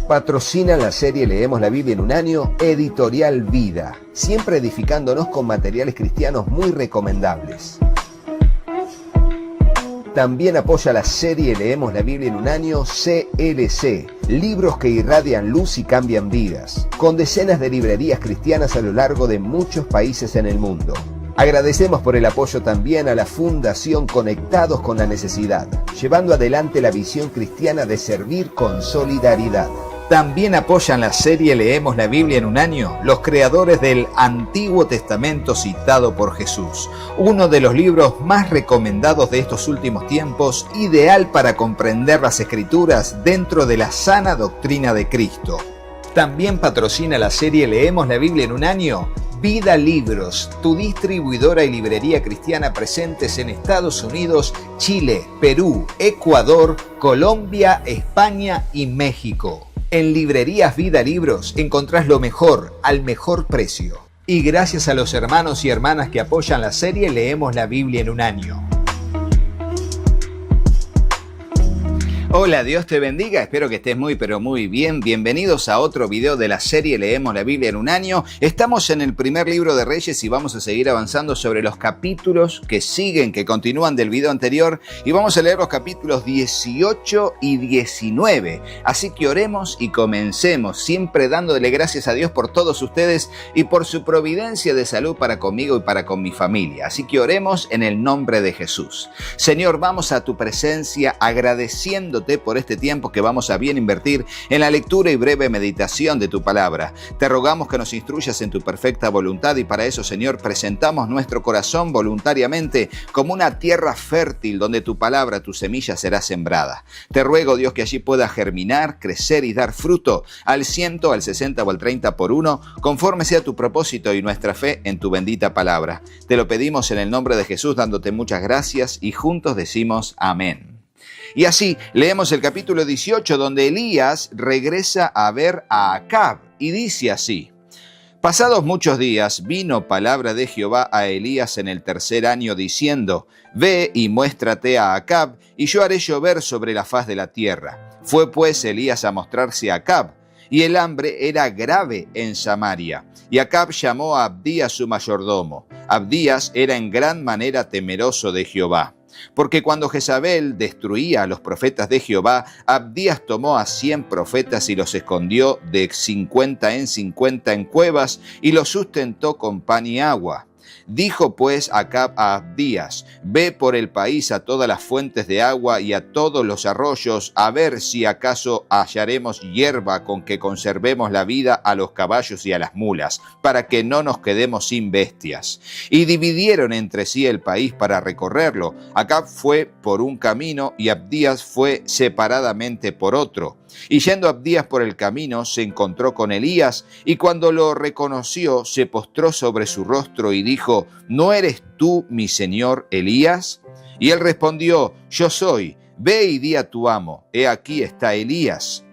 Patrocina la serie Leemos la Biblia en un año, Editorial Vida, siempre edificándonos con materiales cristianos muy recomendables. También apoya la serie Leemos la Biblia en un año, CLC, libros que irradian luz y cambian vidas, con decenas de librerías cristianas a lo largo de muchos países en el mundo. Agradecemos por el apoyo también a la Fundación Conectados con la Necesidad, llevando adelante la visión cristiana de servir con solidaridad. También apoyan la serie Leemos la Biblia en un año los creadores del Antiguo Testamento citado por Jesús, uno de los libros más recomendados de estos últimos tiempos, ideal para comprender las Escrituras dentro de la sana doctrina de Cristo. También patrocina la serie Leemos la Biblia en un año Vida Libros, tu distribuidora y librería cristiana presentes en Estados Unidos, Chile, Perú, Ecuador, Colombia, España y México. En Librerías Vida Libros encontrás lo mejor al mejor precio. Y gracias a los hermanos y hermanas que apoyan la serie Leemos la Biblia en un año. Hola, Dios te bendiga, espero que estés muy pero muy bien. Bienvenidos a otro video de la serie Leemos la Biblia en un año. Estamos en el primer libro de Reyes y vamos a seguir avanzando sobre los capítulos que siguen, que continúan del video anterior, y vamos a leer los capítulos 18 y 19. Así que oremos y comencemos, siempre dándole gracias a Dios por todos ustedes y por su providencia de salud para conmigo y para con mi familia. Así que oremos en el nombre de Jesús. Señor, vamos a tu presencia agradeciendo por este tiempo que vamos a bien invertir en la lectura y breve meditación de tu palabra. Te rogamos que nos instruyas en tu perfecta voluntad y para eso, Señor, presentamos nuestro corazón voluntariamente como una tierra fértil donde tu palabra, tu semilla será sembrada. Te ruego, Dios, que allí pueda germinar, crecer y dar fruto al 100, al 60 o al 30 por uno, conforme sea tu propósito y nuestra fe en tu bendita palabra. Te lo pedimos en el nombre de Jesús, dándote muchas gracias y juntos decimos amén. Y así leemos el capítulo 18 donde Elías regresa a ver a Acab y dice así: Pasados muchos días vino palabra de Jehová a Elías en el tercer año diciendo: Ve y muéstrate a Acab y yo haré llover sobre la faz de la tierra. Fue pues Elías a mostrarse a Acab y el hambre era grave en Samaria. Y Acab llamó a Abdías su mayordomo. Abdías era en gran manera temeroso de Jehová. Porque cuando Jezabel destruía a los profetas de Jehová, Abdías tomó a 100 profetas y los escondió de 50 en cuevas y los sustentó con pan y agua. Dijo pues Acab a Abdías: Ve por el país a todas las fuentes de agua y a todos los arroyos, a ver si acaso hallaremos hierba con que conservemos la vida a los caballos y a las mulas, para que no nos quedemos sin bestias. Y dividieron entre sí el país para recorrerlo. Acab fue por un camino y Abdías fue separadamente por otro. Y yendo Abdías por el camino, se encontró con Elías, y cuando lo reconoció, se postró sobre su rostro y dijo: ¿No eres tú mi señor Elías? Y él respondió: Yo soy. Ve y di a tu amo: He aquí está Elías.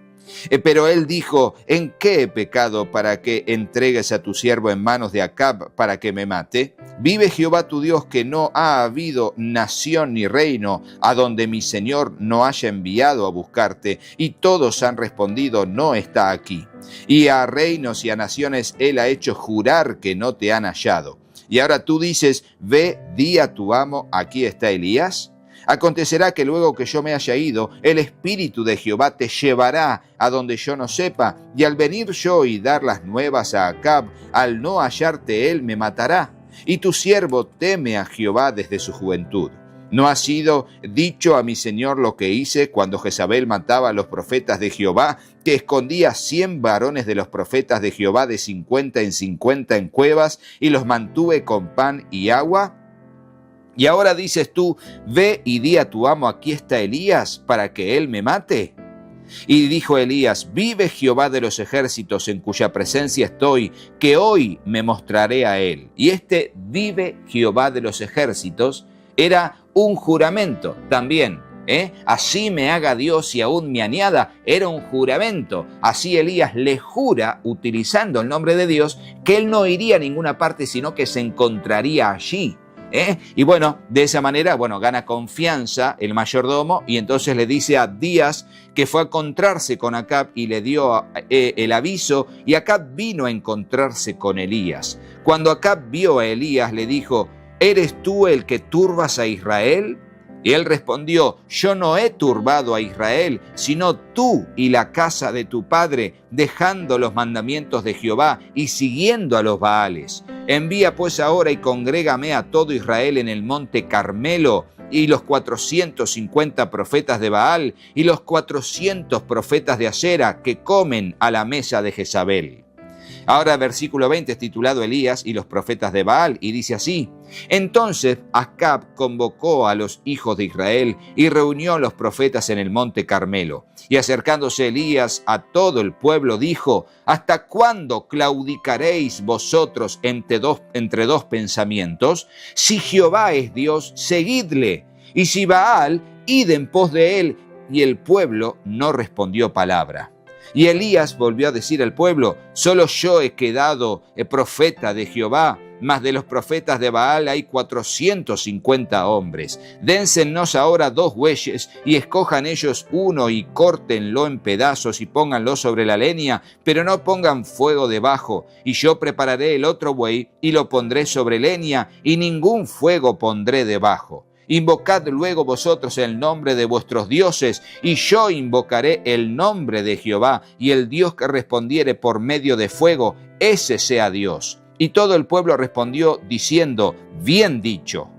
Pero él dijo: ¿En qué he pecado para que entregues a tu siervo en manos de Acab para que me mate? Vive Jehová tu Dios que no ha habido nación ni reino a donde mi señor no haya enviado a buscarte. Y todos han respondido: no está aquí. Y a reinos y a naciones él ha hecho jurar que no te han hallado. Y ahora tú dices: ve, di a tu amo: aquí está Elías. Acontecerá que luego que yo me haya ido, el Espíritu de Jehová te llevará a donde yo no sepa, y al venir yo y dar las nuevas a Acab, al no hallarte él me matará. Y tu siervo teme a Jehová desde su juventud. ¿No ha sido dicho a mi señor lo que hice cuando Jezabel mataba a los profetas de Jehová, que escondía 100 varones de los profetas de Jehová de 50 en cuevas, y los mantuve con pan y agua? Y ahora dices tú: ve y di a tu amo: aquí está Elías, para que él me mate. Y dijo Elías: vive Jehová de los ejércitos, en cuya presencia estoy, que hoy me mostraré a él. Y este vive Jehová de los ejércitos era un juramento también. Así me haga Dios y aún me añada, era un juramento. Así Elías le jura, utilizando el nombre de Dios, que él no iría a ninguna parte, sino que se encontraría allí. Y bueno, de esa manera, gana confianza el mayordomo y entonces le dice a Abdías que fue a encontrarse con Acab y le dio el aviso, y Acab vino a encontrarse con Elías. Cuando Acab vio a Elías, le dijo: ¿eres tú el que turbas a Israel? Y él respondió: yo no he turbado a Israel, sino tú y la casa de tu padre, dejando los mandamientos de Jehová y siguiendo a los Baales. Envía pues ahora y congrégame a todo Israel en el monte Carmelo, y los 450 profetas de Baal y los 400 profetas de Asera que comen a la mesa de Jezabel. Ahora versículo 20 es titulado Elías y los profetas de Baal, y dice así: entonces Acab convocó a los hijos de Israel y reunió a los profetas en el monte Carmelo. Y acercándose Elías a todo el pueblo dijo: ¿hasta cuándo claudicaréis vosotros entre dos pensamientos? Si Jehová es Dios, seguidle, y si Baal, id en pos de él. Y el pueblo no respondió palabra. Y Elías volvió a decir al pueblo: solo yo he quedado profeta de Jehová, mas de los profetas de Baal hay 450 hombres. Dénsenos ahora 2 bueyes, y escojan ellos uno, y córtenlo en pedazos, y pónganlo sobre la leña, pero no pongan fuego debajo. Y yo prepararé el otro buey, y lo pondré sobre leña, y ningún fuego pondré debajo. Invocad luego vosotros el nombre de vuestros dioses, y yo invocaré el nombre de Jehová, y el Dios que respondiere por medio de fuego, ese sea Dios. Y todo el pueblo respondió diciendo: bien dicho.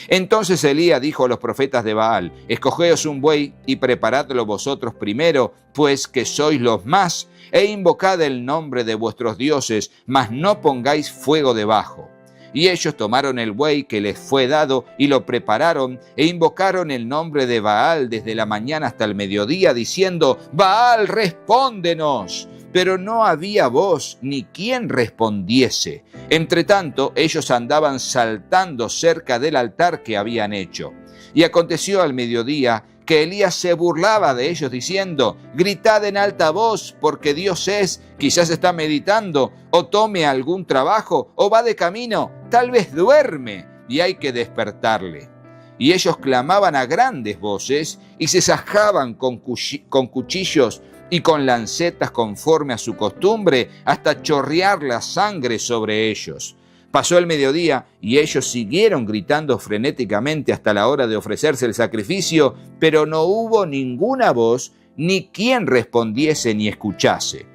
Entonces Elías dijo a los profetas de Baal: escogeos un buey y preparadlo vosotros primero, pues que sois los más, e invocad el nombre de vuestros dioses, mas no pongáis fuego debajo. Y ellos tomaron el buey que les fue dado y lo prepararon, e invocaron el nombre de Baal desde la mañana hasta el mediodía, diciendo: Baal, respóndenos. Pero no había voz ni quien respondiese. Entre tanto, ellos andaban saltando cerca del altar que habían hecho. Y aconteció al mediodía que Elías se burlaba de ellos diciendo: gritad en alta voz, porque Dios es, quizás está meditando, o tome algún trabajo, o va de camino, tal vez duerme, y hay que despertarle. Y ellos clamaban a grandes voces, y se sajaban con cuchillos y con lancetas conforme a su costumbre, hasta chorrear la sangre sobre ellos. Pasó el mediodía y ellos siguieron gritando frenéticamente hasta la hora de ofrecerse el sacrificio, pero no hubo ninguna voz, ni quien respondiese ni escuchase.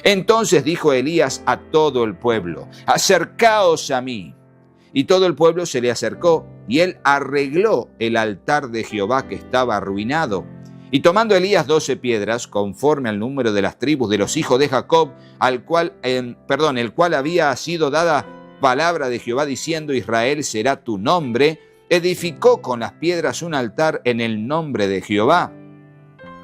Entonces dijo Elías a todo el pueblo: acercaos a mí. Y todo el pueblo se le acercó, y él arregló el altar de Jehová que estaba arruinado. Y tomando Elías 12 piedras, conforme al número de las tribus de los hijos de Jacob, el cual había sido dada palabra de Jehová diciendo: Israel será tu nombre, edificó con las piedras un altar en el nombre de Jehová.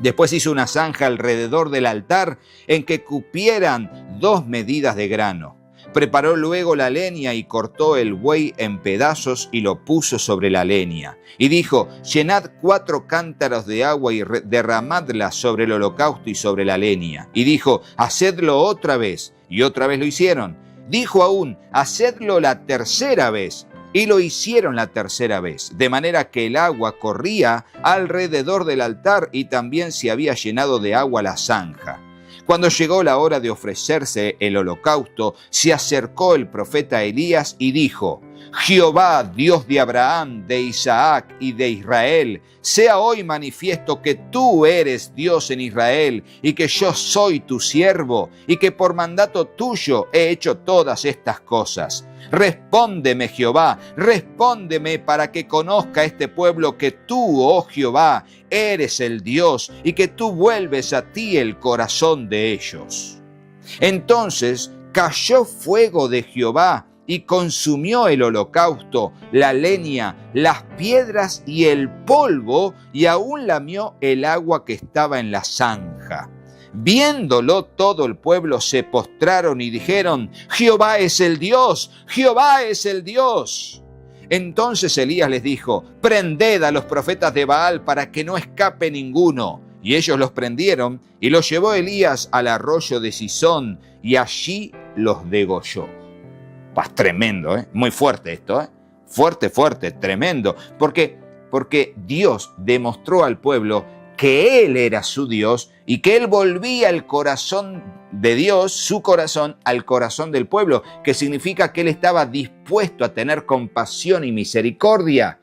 Después hizo una zanja alrededor del altar en que cupieran 2 medidas de grano. Preparó luego la leña y cortó el buey en pedazos y lo puso sobre la leña. Y dijo: llenad 4 cántaros de agua y derramadla sobre el holocausto y sobre la leña. Y dijo: hacedlo otra vez. Y otra vez lo hicieron. Dijo aún: hacedlo la tercera vez. Y lo hicieron la tercera vez, de manera que el agua corría alrededor del altar y también se había llenado de agua la zanja. Cuando llegó la hora de ofrecerse el holocausto, se acercó el profeta Elías y dijo: Jehová, Dios de Abraham, de Isaac y de Israel, sea hoy manifiesto que tú eres Dios en Israel y que yo soy tu siervo y que por mandato tuyo he hecho todas estas cosas. Respóndeme, Jehová, respóndeme para que conozca este pueblo que tú, oh Jehová, eres el Dios y que tú vuelves a ti el corazón de ellos. Entonces cayó fuego de Jehová y consumió el holocausto, la leña, las piedras y el polvo, y aún lamió el agua que estaba en la zanja. Viéndolo todo el pueblo se postraron y dijeron: Jehová es el Dios, Jehová es el Dios. Entonces Elías les dijo: prended a los profetas de Baal para que no escape ninguno. Y ellos los prendieron y los llevó Elías al arroyo de Sisón y allí los degolló. Tremendo, muy fuerte esto, fuerte, fuerte, tremendo. Porque Dios demostró al pueblo que Él era su Dios y que Él volvía el corazón de Dios, su corazón, al corazón del pueblo, que significa que Él estaba dispuesto a tener compasión y misericordia.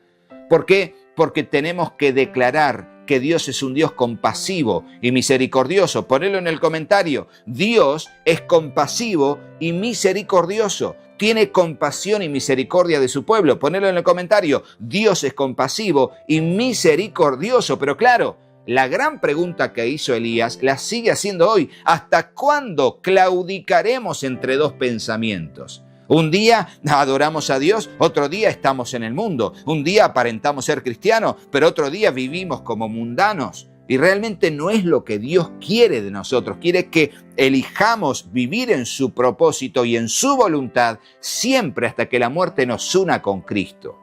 ¿Por qué? Porque tenemos que declarar que Dios es un Dios compasivo y misericordioso. Ponelo en el comentario. Dios es compasivo y misericordioso. Tiene compasión y misericordia de su pueblo. Ponelo en el comentario. Dios es compasivo y misericordioso. Pero claro, la gran pregunta que hizo Elías la sigue haciendo hoy. ¿Hasta cuándo claudicaremos entre dos pensamientos? Un día adoramos a Dios, otro día estamos en el mundo. Un día aparentamos ser cristianos, pero otro día vivimos como mundanos. Y realmente no es lo que Dios quiere de nosotros. Quiere que elijamos vivir en su propósito y en su voluntad siempre hasta que la muerte nos una con Cristo.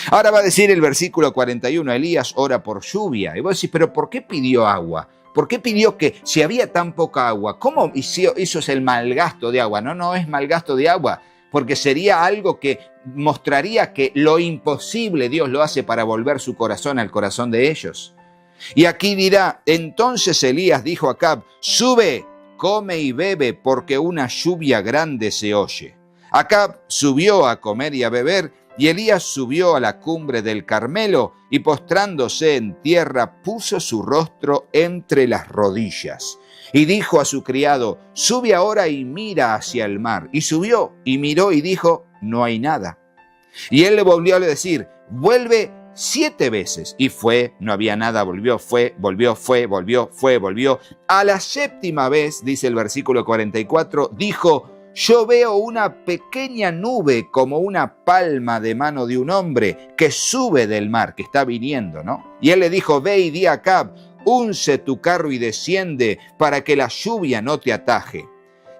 Ahora va a decir el versículo 41, Elías ora por lluvia. Y vos decís, ¿pero por qué pidió agua? ¿Por qué pidió que si había tan poca agua? ¿Cómo hizo el malgasto de agua? No es malgasto de agua, porque sería algo que mostraría que lo imposible Dios lo hace para volver su corazón al corazón de ellos. Y aquí dirá, entonces Elías dijo a Acab, sube, come y bebe, porque una lluvia grande se oye. Acab subió a comer y a beber, y Elías subió a la cumbre del Carmelo, y postrándose en tierra, puso su rostro entre las rodillas. Y dijo a su criado, sube ahora y mira hacia el mar. Y subió, y miró, y dijo, no hay nada. Y él le volvió a decir, vuelve 7 veces. Y fue, no había nada, volvió, fue, volvió, fue, volvió, fue, volvió. A la 7ª vez, dice el versículo 44, dijo, yo veo una pequeña nube como una palma de mano de un hombre que sube del mar, que está viniendo, ¿no? Y él le dijo, ve y di a Acab, unce tu carro y desciende para que la lluvia no te ataje.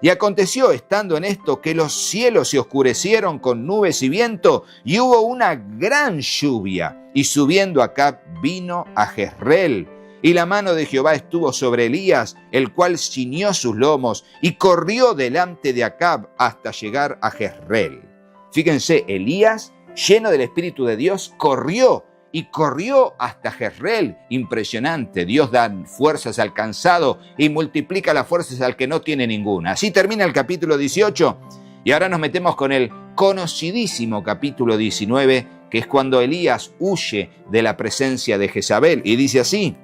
Y aconteció, estando en esto, que los cielos se oscurecieron con nubes y viento, y hubo una gran lluvia. Y subiendo Acab vino a Jezreel. Y la mano de Jehová estuvo sobre Elías, el cual ciñó sus lomos, y corrió delante de Acab hasta llegar a Jezreel. Fíjense, Elías, lleno del Espíritu de Dios, corrió hasta Jezreel. Impresionante. Dios da fuerzas al cansado y multiplica las fuerzas al que no tiene ninguna. Así termina el capítulo 18 y ahora nos metemos con el conocidísimo capítulo 19, que es cuando Elías huye de la presencia de Jezabel. Y dice así,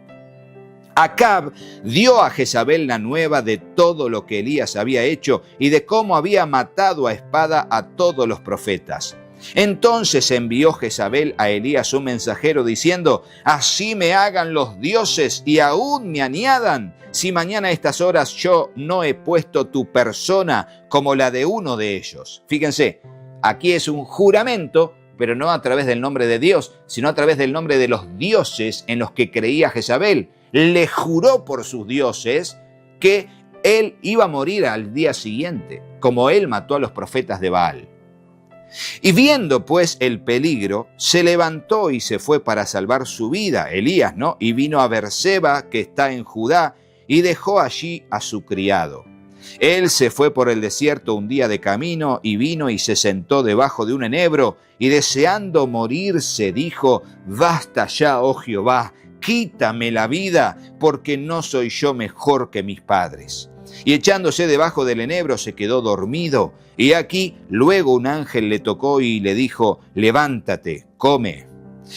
Acab dio a Jezabel la nueva de todo lo que Elías había hecho y de cómo había matado a espada a todos los profetas. Entonces envió Jezabel a Elías un mensajero diciendo, así me hagan los dioses y aún me añadan, si mañana a estas horas yo no he puesto tu persona como la de uno de ellos. Fíjense, aquí es un juramento, pero no a través del nombre de Dios, sino a través del nombre de los dioses en los que creía Jezabel. Le juró por sus dioses que él iba a morir al día siguiente, como él mató a los profetas de Baal. Y viendo pues el peligro, se levantó y se fue para salvar su vida, Elías, ¿no? Y vino a Beerseba, que está en Judá, y dejó allí a su criado. Él se fue por el desierto un día de camino, y vino y se sentó debajo de un enebro, y deseando morirse, dijo, basta ya, oh Jehová, quítame la vida, porque no soy yo mejor que mis padres. Y echándose debajo del enebro se quedó dormido. Y aquí luego un ángel le tocó y le dijo, levántate, come.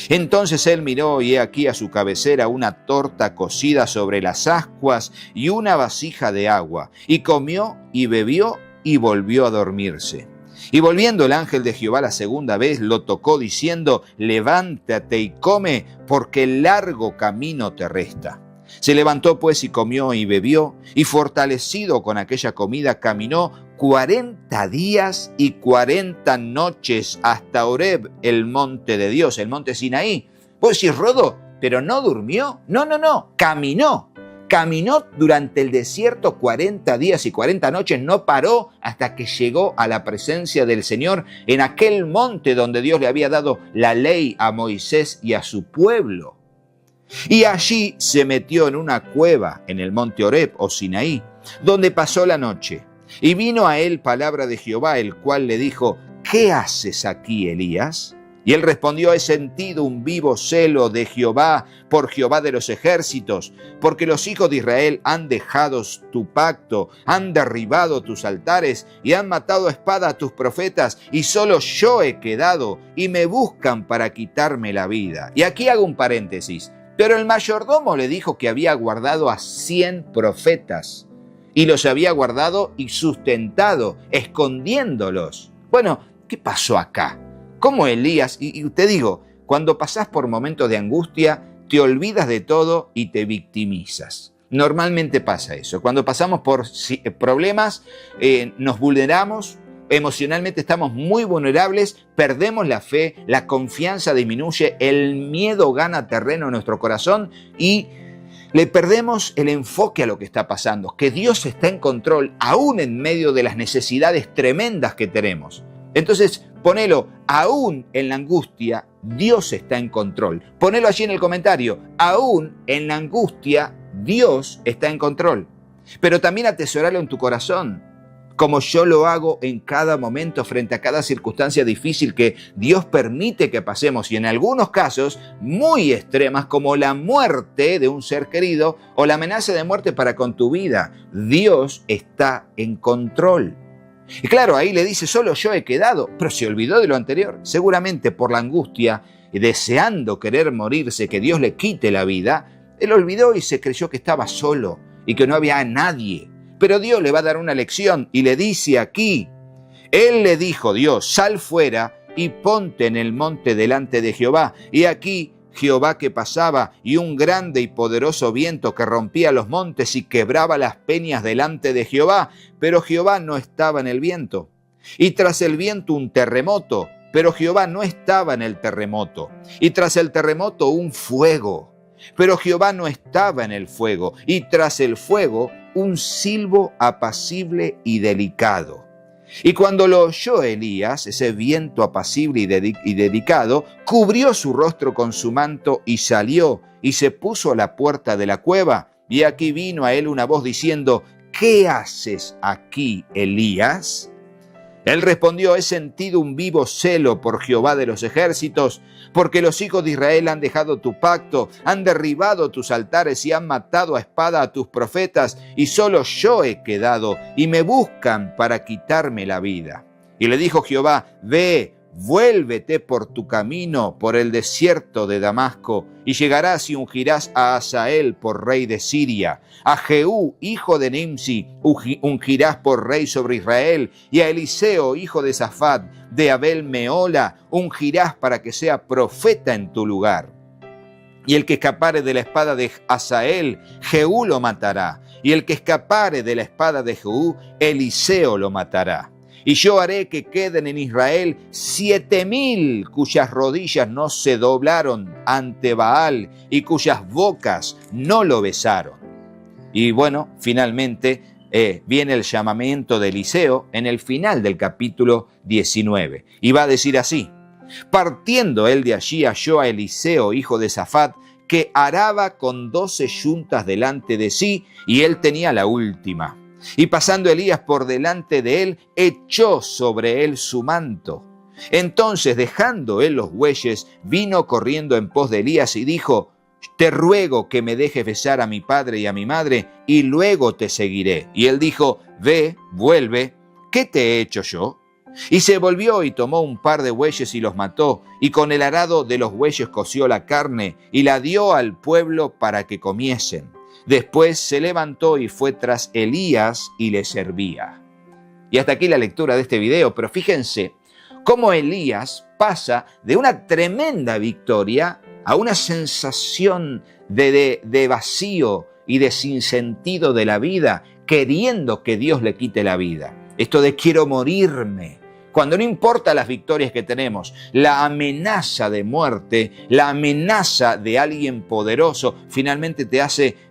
Entonces él miró y he aquí a su cabecera una torta cocida sobre las ascuas y una vasija de agua. Y comió y bebió y volvió a dormirse. Y volviendo el ángel de Jehová la 2ª vez lo tocó diciendo, levántate y come, porque largo camino te resta. Se levantó pues y comió y bebió, y fortalecido con aquella comida caminó 40 días y 40 noches hasta Horeb, el monte de Dios, el monte Sinaí. Vos decís, Rodo, ¿pero no durmió? No, caminó. Caminó durante el desierto 40 días y 40 noches, no paró hasta que llegó a la presencia del Señor en aquel monte donde Dios le había dado la ley a Moisés y a su pueblo. Y allí se metió en una cueva en el monte Horeb o Sinaí, donde pasó la noche. Y vino a él palabra de Jehová, el cual le dijo, ¿qué haces aquí, Elías? Y él respondió: he sentido un vivo celo de Jehová, por Jehová de los ejércitos, porque los hijos de Israel han dejado tu pacto, han derribado tus altares y han matado a espada a tus profetas, y solo yo he quedado, y me buscan para quitarme la vida. Y aquí hago un paréntesis. Pero el mayordomo le dijo que había guardado a 100 profetas, y los había guardado y sustentado, escondiéndolos. Bueno, ¿qué pasó acá? Como Elías, y te digo, cuando pasás por momentos de angustia, te olvidas de todo y te victimizas. Normalmente pasa eso. Cuando pasamos por problemas, nos vulneramos, emocionalmente estamos muy vulnerables, perdemos la fe, la confianza disminuye, el miedo gana terreno en nuestro corazón y le perdemos el enfoque a lo que está pasando, que Dios está en control, aún en medio de las necesidades tremendas que tenemos. Entonces, ponelo, aún en la angustia, Dios está en control. Ponelo allí en el comentario, aún en la angustia, Dios está en control. Pero también atesoralo en tu corazón, como yo lo hago en cada momento frente a cada circunstancia difícil que Dios permite que pasemos, y en algunos casos muy extremas, como la muerte de un ser querido o la amenaza de muerte para con tu vida. Dios está en control. Y claro, ahí le dice: solo yo he quedado, pero se olvidó de lo anterior. Seguramente por la angustia, deseando querer morirse, que Dios le quite la vida, él olvidó y se creyó que estaba solo y que no había nadie. Pero Dios le va a dar una lección y le dice aquí, él le dijo, Dios: sal fuera y ponte en el monte delante de Jehová. Y aquí Jehová que pasaba, y un grande y poderoso viento que rompía los montes y quebraba las peñas delante de Jehová. Pero Jehová no estaba en el viento. Y tras el viento un terremoto, pero Jehová no estaba en el terremoto. Y tras el terremoto un fuego, pero Jehová no estaba en el fuego. Y tras el fuego un silbo apacible y delicado. Y cuando lo oyó Elías, ese viento apacible y delicado, cubrió su rostro con su manto y salió y se puso a la puerta de la cueva. Y aquí vino a él una voz diciendo: ¿qué haces aquí, Elías? Él respondió: he sentido un vivo celo por Jehová de los ejércitos, porque los hijos de Israel han dejado tu pacto, han derribado tus altares y han matado a espada a tus profetas, y solo yo he quedado, y me buscan para quitarme la vida. Y le dijo Jehová: ve, vuélvete por tu camino por el desierto de Damasco, y llegarás y ungirás a Hazael por rey de Siria. A Jehú, hijo de Nimsi, ungirás por rey sobre Israel, y a Eliseo, hijo de Safat, de Abel Meola, ungirás para que sea profeta en tu lugar. Y el que escapare de la espada de Hazael, Jehú lo matará, y el que escapare de la espada de Jehú, Eliseo lo matará. Y yo haré que queden en Israel 7,000 cuyas rodillas no se doblaron ante Baal y cuyas bocas no lo besaron. Y bueno, finalmente viene el llamamiento de Eliseo en el final del capítulo 19. Y va a decir así: partiendo él de allí, halló a Eliseo, hijo de Safat, que araba con 12 yuntas delante de sí, y él tenía la última. Y pasando Elías por delante de él, echó sobre él su manto. Entonces, dejando él los bueyes, vino corriendo en pos de Elías y dijo: te ruego que me dejes besar a mi padre y a mi madre, y luego te seguiré. Y él dijo: ve, vuelve, ¿qué te he hecho yo? Y se volvió y tomó un par de bueyes y los mató, y con el arado de los bueyes coció la carne, y la dio al pueblo para que comiesen. Después se levantó y fue tras Elías y le servía. Y hasta aquí la lectura de este video, pero fíjense cómo Elías pasa de una tremenda victoria a una sensación de vacío y de sinsentido de la vida, queriendo que Dios le quite la vida. Esto de quiero morirme, cuando no importa las victorias que tenemos, la amenaza de muerte, la amenaza de alguien poderoso, finalmente te hace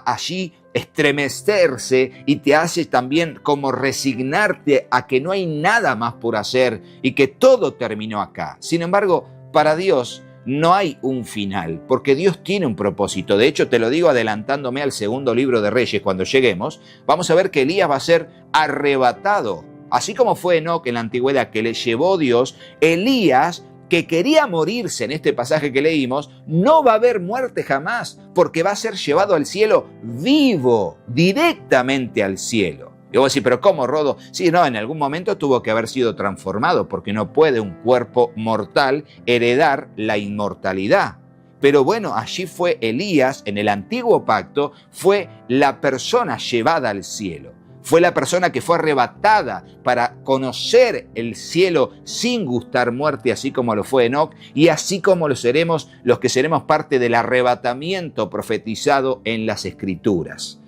allí estremecerse y te hace también como resignarte a que no hay nada más por hacer y que todo terminó acá. Sin embargo, para Dios no hay un final, porque Dios tiene un propósito. De hecho, te lo digo adelantándome al segundo libro de Reyes. Cuando lleguemos, vamos a ver que Elías va a ser arrebatado. Así como fue Enoc en la antigüedad, que le llevó Dios, Elías que quería morirse en este pasaje que leímos, no va a haber muerte jamás, porque va a ser llevado al cielo vivo, directamente al cielo. Y vos decís, ¿pero cómo, Rodo? Sí, no, en algún momento tuvo que haber sido transformado, porque no puede un cuerpo mortal heredar la inmortalidad. Pero bueno, allí fue Elías, en el antiguo pacto, fue la persona llevada al cielo. Fue la persona que fue arrebatada para conocer el cielo sin gustar muerte, así como lo fue Enoc, y así como lo seremos los que seremos parte del arrebatamiento profetizado en las Escrituras.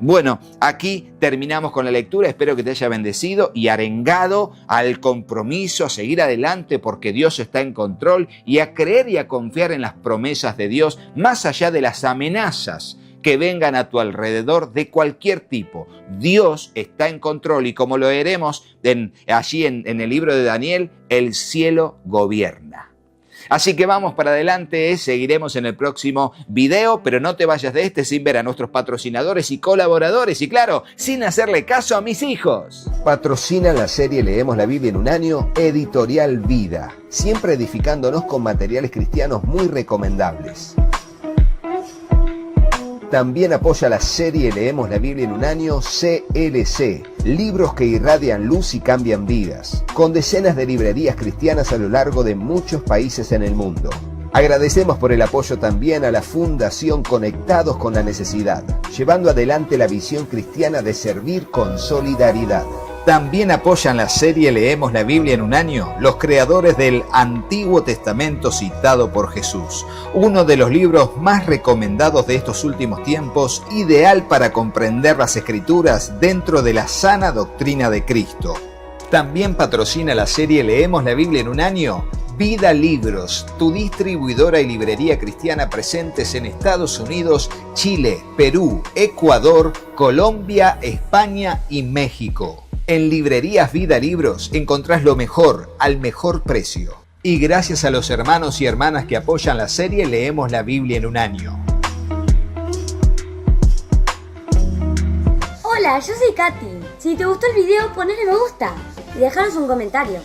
Bueno, aquí terminamos con la lectura. Espero que te haya bendecido y arengado al compromiso, a seguir adelante porque Dios está en control y a creer y a confiar en las promesas de Dios más allá de las amenazas que vengan a tu alrededor de cualquier tipo. Dios está en control y como lo veremos allí en el libro de Daniel, el cielo gobierna. Así que vamos para adelante, seguiremos en el próximo video, pero no te vayas de este sin ver a nuestros patrocinadores y colaboradores y claro, sin hacerle caso a mis hijos. Patrocina la serie Leemos la Biblia en un año, Editorial Vida, siempre edificándonos con materiales cristianos muy recomendables. También apoya la serie Leemos la Biblia en un año, CLC, libros que irradian luz y cambian vidas, con decenas de librerías cristianas a lo largo de muchos países en el mundo. Agradecemos por el apoyo también a la Fundación Conectados con la Necesidad, llevando adelante la visión cristiana de servir con solidaridad. También apoyan la serie Leemos la Biblia en un año los creadores del Antiguo Testamento citado por Jesús, uno de los libros más recomendados de estos últimos tiempos, ideal para comprender las Escrituras dentro de la sana doctrina de Cristo. También patrocina la serie Leemos la Biblia en un año Vida Libros, tu distribuidora y librería cristiana presentes en Estados Unidos, Chile, Perú, Ecuador, Colombia, España y México. En Librerías Vida Libros encontrás lo mejor al mejor precio. Y gracias a los hermanos y hermanas que apoyan la serie Leemos la Biblia en un año. Hola, yo soy Katy. Si te gustó el video, ponle me gusta y dejanos un comentario.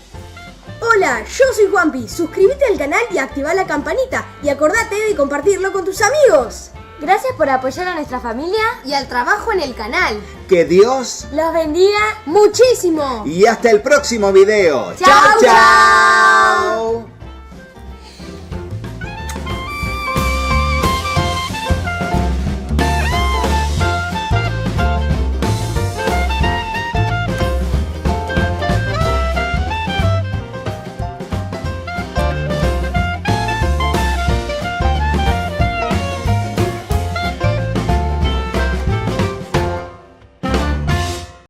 Hola, yo soy Juanpi. Suscríbete al canal y activa la campanita. Y acordate de compartirlo con tus amigos. Gracias por apoyar a nuestra familia Y al trabajo en el canal. Que Dios los bendiga Muchísimo. y hasta el próximo video. ¡Chao, ¡Chao, chao!